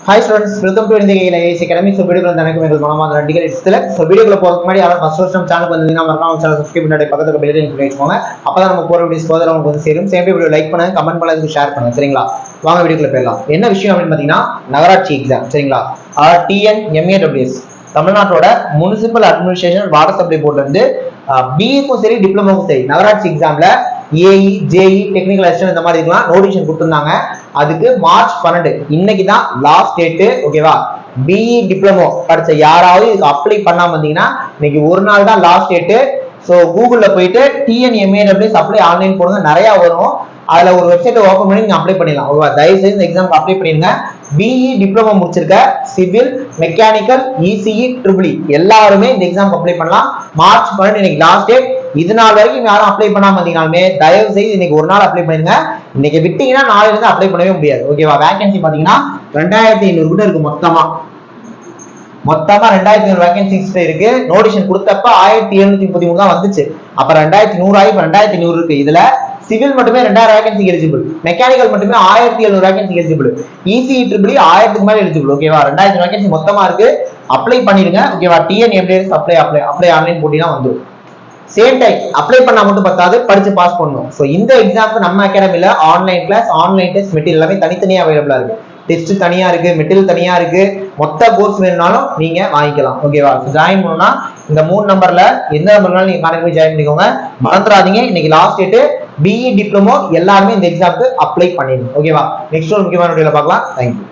Hi students, welcome to India AIC Academy. So video வந்து எனக்கு உங்களுக்கு மனமார்ந்த நன்றிகள். So வீடியோக்குள்ள போறதுக்கு முன்னாடி யாராவது ஃபர்ஸ்ட் டைம் சேனலுக்கு வந்தீங்கன்னா மறக்காம சேனலை சப்ஸ்கிரைப் பண்ணி பக்கத்துல பெல் ஐகான் கிளிக் பண்ணுங்க. அப்பதான் நம்ம போற வீடியோஸ் ஃபர்தரா உங்களுக்கு வந்து சேரும். சேம் வீடியோ லைக் பண்ணுங்க, கமெண்ட் பண்ணுங்க, ஷேர் பண்ணுங்க. சரிங்களா? வாங்க வீடியோக்குள்ள போயிடலாம். என்ன விஷயம் அப்படின்னு பாத்தீங்கன்னா நகராட்சி எக்ஸாம். சரிங்களா? TNMAWS தமிழ்நாட்டோட முனிசிபல் அட்மினிஸ்ட்ரேஷன் வாட்டர் சப்ளை போர்ட்ல இருந்து பிஏக்கும் சரி டிப்ளமோக்கும் சரி நகராட்சி எக்ஸாம்ல ஏஇ ஜேஇ டெக்னிக்கல் அசிஸ்டன்ட் இந்த மாதிரி இருக்கலாம் நோட்டிஃபிகேஷன் கொடுத்திருந்தாங்க. அதுக்கு மார்ச் 12 இன்னைக்கு தான் லாஸ்ட் டேட். ஓகேவா? பிஇ டிப்ளமோ படிச்ச யாராவது இதுக்கு அப்ளை பண்ணாம வந்தீங்கன்னா இன்னைக்கு ஒரு நாள் தான் லாஸ்ட் டேட். ஸோ கூகுள்ல போயிட்டு TNMAWS அப்ளை ஆன்லைன் போடுங்க, நிறைய வரும். அதுல ஒரு வெப்சைட்டை ஓப்பன் பண்ணி நீங்க அப்ளை பண்ணிடலாம். ஓகேவா? தயவு செய்து இந்த எக்ஸாம் அப்ளை பண்ணிருங்க. பிஇ டிப்ளமோ முடிச்சிருக்க சிவில் மெக்கானிக்கல் இசிஇ ட்ரிபிள் எல்லாருமே இந்த எக்ஸாம் அப்ளை பண்ணலாம். மார்ச் 12 இன்னைக்கு லாஸ்ட் டேட். இது நாள் வரைக்கும் யாரும் அப்ளை பண்ணாம வந்தீங்கனாலுமே தயவு செய்து இன்னைக்கு ஒரு நாள் அப்ளை பண்ணுங்க. இன்னைக்கு விட்டீங்கன்னா நாளைல இருந்து அப்ளை பண்ணவே முடியாது. ஓகேவா? வேகன்சி பாத்தீங்கன்னா 2500 கூட இருக்கு. மொத்தமா 2500 வேகன்சிஸ் இருக்கு. நோட்டிஃபிகேஷன் கொடுத்தப்ப 1733 தான் வந்துச்சு. அப்ப 2100 ஆகி 2500 இருக்கு. இதுல சிவில் மட்டுமே 2000 வேகன்சி எலிஜிபிள், மெக்கானிக்கல் மட்டுமே 1700 வேகன்சி எலிஜிபிள், இசிஇ ட்ரிபிள் 1000க்கு மேல எலிஜிபிள். ஓகேவா? 2000 வேகன்சி மொத்தமா இருக்கு. அப்ளை பண்ணிருங்க. ஓகேவா? TNMAWS அப்ளை ஆன்லைன் போட்டினா வந்துடும். சேம் டைம் அப்ளை பண்ணா மட்டும் பத்தாது, படிச்சு பாஸ் பண்ணணும். ஸோ இந்த எக்ஸாம்க்கு நம்ம அகாடமில online class, online test, material எல்லாமே தனித்தனியா அவைலபிளா இருக்கு. டெஸ்ட் தனியா இருக்கு, மெட்டீரியல் தனியா இருக்கு. மொத்த கோர்ஸ் வேணும்னாலும் நீங்க வாங்கிக்கலாம். ஓகேவா? ஜாயின் பண்ணணும்னா இந்த 3 நம்பர்ல எந்த நம்பர்னாலும் நீங்க கான்டாக்ட் பண்ணி ஜாயின் பண்ணிக்கோங்க. மறந்துடாதீங்க, இன்னைக்கு லாஸ்ட் டேட். பிஇ டிப்ளமோ எல்லாருமே இந்த எக்ஸாம்க்கு அப்ளை பண்ணிடணும். ஓகேவா? நெக்ஸ்ட் ஒரு முக்கியமான வீடியோல பார்க்கலாம். தேங்க்யூ.